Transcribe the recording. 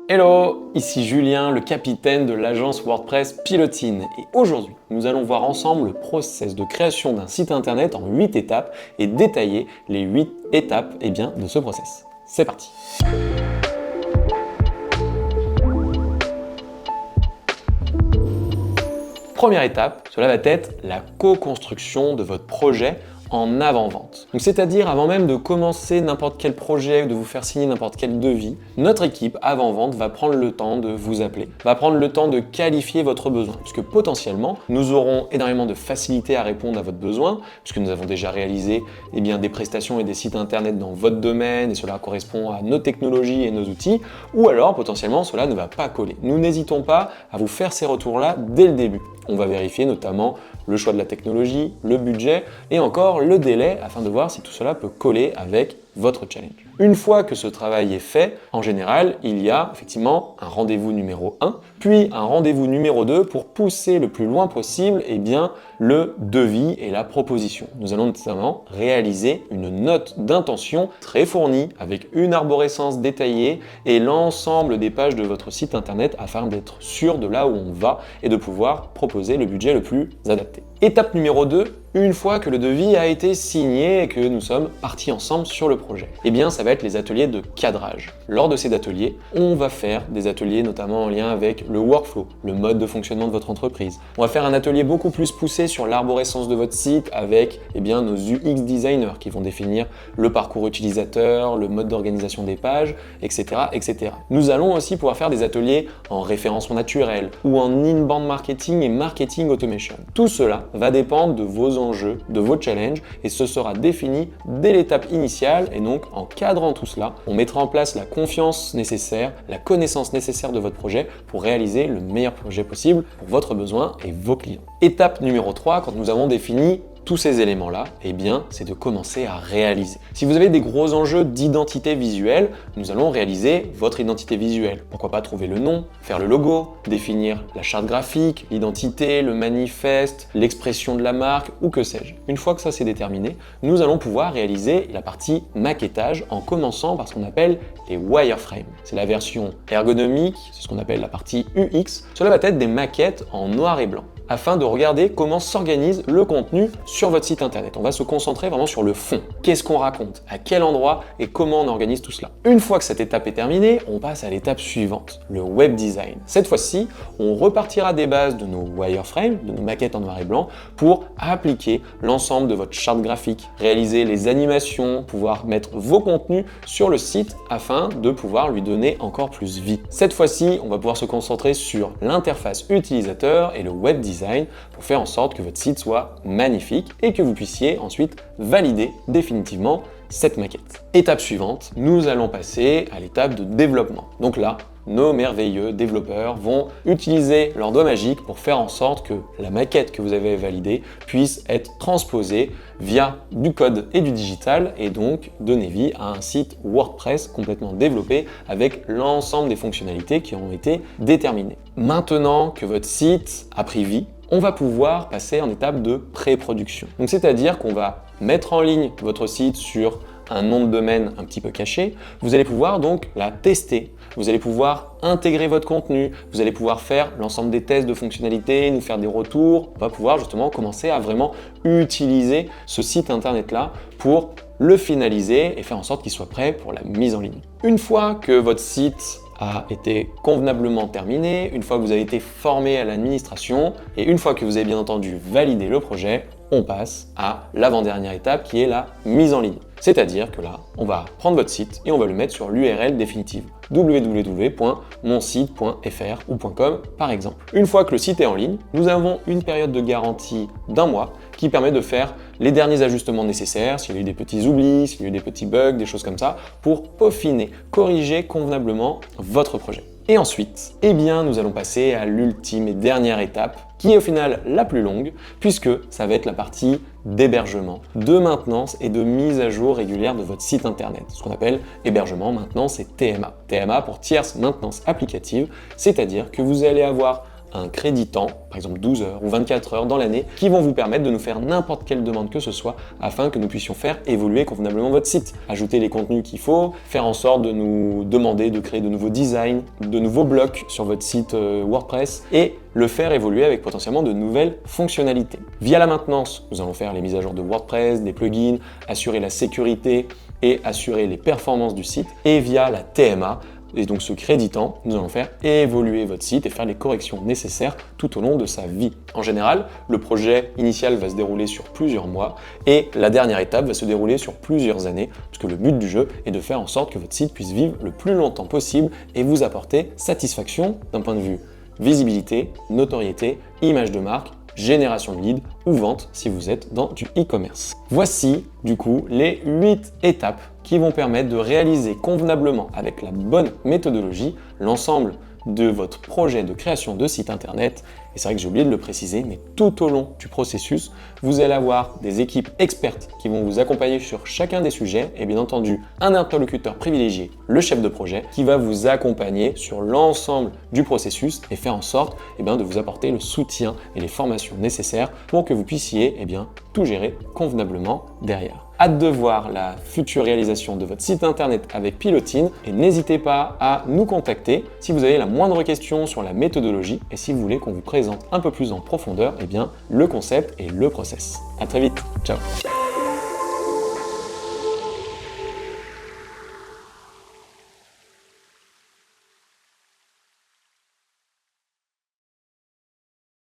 Hello, ici Julien, le capitaine de l'agence WordPress Pilotine. Et aujourd'hui, nous allons voir ensemble le process de création d'un site internet en 8 étapes et détailler les 8 étapes de ce process. C'est parti. Première étape, cela va être la co-construction de votre projet en avant-vente. Donc c'est-à-dire avant même de commencer n'importe quel projet ou de vous faire signer n'importe quel devis, notre équipe avant-vente va prendre le temps de vous appeler, va prendre le temps de qualifier votre besoin, puisque potentiellement nous aurons énormément de facilité à répondre à votre besoin, puisque nous avons déjà réalisé des prestations et des sites internet dans votre domaine et cela correspond à nos technologies et nos outils, ou alors potentiellement cela ne va pas coller. Nous n'hésitons pas à vous faire ces retours-là dès le début. On va vérifier notamment le choix de la technologie, le budget et encore le délai afin de voir si tout cela peut coller avec votre challenge. Une fois que ce travail est fait, en général, il y a effectivement un rendez-vous numéro 1, puis un rendez-vous numéro 2 pour pousser le plus loin possible le devis et la proposition. Nous allons notamment réaliser une note d'intention très fournie avec une arborescence détaillée et l'ensemble des pages de votre site internet afin d'être sûr de là où on va et de pouvoir proposer le budget le plus adapté. Étape numéro 2, une fois que le devis a été signé et que nous sommes partis ensemble sur le projet, ça va être les ateliers de cadrage. Lors de ces ateliers, on va faire des ateliers notamment en lien avec le workflow, le mode de fonctionnement de votre entreprise. On va faire un atelier beaucoup plus poussé sur l'arborescence de votre site avec nos UX designers qui vont définir le parcours utilisateur, le mode d'organisation des pages, etc., etc. Nous allons aussi pouvoir faire des ateliers en référencement naturel ou en inbound marketing et marketing automation. Tout cela va dépendre de vos enjeux, de vos challenges et ce sera défini dès l'étape initiale et donc en cadrant tout cela, on mettra en place la confiance nécessaire, la connaissance nécessaire de votre projet pour réaliser le meilleur projet possible pour votre besoin et vos clients. Étape numéro 3, quand nous avons défini tous ces éléments-là, c'est de commencer à réaliser. Si vous avez des gros enjeux d'identité visuelle, nous allons réaliser votre identité visuelle. Pourquoi pas trouver le nom, faire le logo, définir la charte graphique, l'identité, le manifeste, l'expression de la marque ou que sais-je. Une fois que ça c'est déterminé, nous allons pouvoir réaliser la partie maquettage en commençant par ce qu'on appelle les wireframes. C'est la version ergonomique, c'est ce qu'on appelle la partie UX. Cela va être des maquettes en noir et blanc, afin de regarder comment s'organise le contenu sur votre site internet. On va se concentrer vraiment sur le fond. Qu'est-ce qu'on raconte? À quel endroit? Et comment on organise tout cela? Une fois que cette étape est terminée, on passe à l'étape suivante, le web design. Cette fois-ci, on repartira des bases de nos wireframes, de nos maquettes en noir et blanc, pour appliquer l'ensemble de votre charte graphique, réaliser les animations, pouvoir mettre vos contenus sur le site afin de pouvoir lui donner encore plus vie. Cette fois-ci, on va pouvoir se concentrer sur l'interface utilisateur et le web design pour faire en sorte que votre site soit magnifique et que vous puissiez ensuite valider définitivement cette maquette. Étape suivante, nous allons passer à l'étape de développement. Donc là, nos merveilleux développeurs vont utiliser leur doigt magique pour faire en sorte que la maquette que vous avez validée puisse être transposée via du code et du digital et donc donner vie à un site WordPress complètement développé avec l'ensemble des fonctionnalités qui ont été déterminées. Maintenant que votre site a pris vie, on va pouvoir passer en étape de pré-production. Donc c'est-à-dire qu'on va mettre en ligne votre site sur un nom de domaine un petit peu caché, vous allez pouvoir donc la tester, vous allez pouvoir intégrer votre contenu, vous allez pouvoir faire l'ensemble des tests de fonctionnalités, nous faire des retours, on va pouvoir justement commencer à vraiment utiliser ce site internet-là pour le finaliser et faire en sorte qu'il soit prêt pour la mise en ligne. Une fois que votre site a été convenablement terminé, une fois que vous avez été formé à l'administration et une fois que vous avez bien entendu validé le projet, on passe à l'avant-dernière étape qui est la mise en ligne. C'est-à-dire que là, on va prendre votre site et on va le mettre sur l'URL définitive www.monsite.fr ou .com par exemple. Une fois que le site est en ligne, nous avons une période de garantie d'1 mois qui permet de faire les derniers ajustements nécessaires, s'il y a eu des petits oublis, s'il y a eu des petits bugs, des choses comme ça, pour peaufiner, corriger convenablement votre projet. Et ensuite, nous allons passer à l'ultime et dernière étape, qui est au final la plus longue, puisque ça va être la partie d'hébergement, de maintenance et de mise à jour régulière de votre site internet. Ce qu'on appelle hébergement, maintenance et TMA. TMA pour tierce maintenance applicative, c'est-à-dire que vous allez avoir un crédit temps, par exemple 12 heures ou 24 heures dans l'année, qui vont vous permettre de nous faire n'importe quelle demande que ce soit afin que nous puissions faire évoluer convenablement votre site. Ajouter les contenus qu'il faut, faire en sorte de nous demander de créer de nouveaux designs, de nouveaux blocs sur votre site WordPress et le faire évoluer avec potentiellement de nouvelles fonctionnalités. Via la maintenance, nous allons faire les mises à jour de WordPress, des plugins, assurer la sécurité et assurer les performances du site. Et via la TMA, et donc ce crédit temps, nous allons faire évoluer votre site et faire les corrections nécessaires tout au long de sa vie. En général, le projet initial va se dérouler sur plusieurs mois et la dernière étape va se dérouler sur plusieurs années, puisque le but du jeu est de faire en sorte que votre site puisse vivre le plus longtemps possible et vous apporter satisfaction d'un point de vue visibilité, notoriété, image de marque, génération de leads ou vente si vous êtes dans du e-commerce. Voici du coup les 8 étapes qui vont permettre de réaliser convenablement avec la bonne méthodologie l'ensemble de votre projet de création de site internet. Et c'est vrai que j'ai oublié de le préciser, mais tout au long du processus, vous allez avoir des équipes expertes qui vont vous accompagner sur chacun des sujets et bien entendu un interlocuteur privilégié, le chef de projet, qui va vous accompagner sur l'ensemble du processus et faire en sorte de vous apporter le soutien et les formations nécessaires pour que vous puissiez tout gérer convenablement derrière. Hâte de voir la future réalisation de votre site internet avec Pilotine et n'hésitez pas à nous contacter si vous avez la moindre question sur la méthodologie et si vous voulez qu'on vous présente un peu plus en profondeur le concept et le process. À très vite, ciao.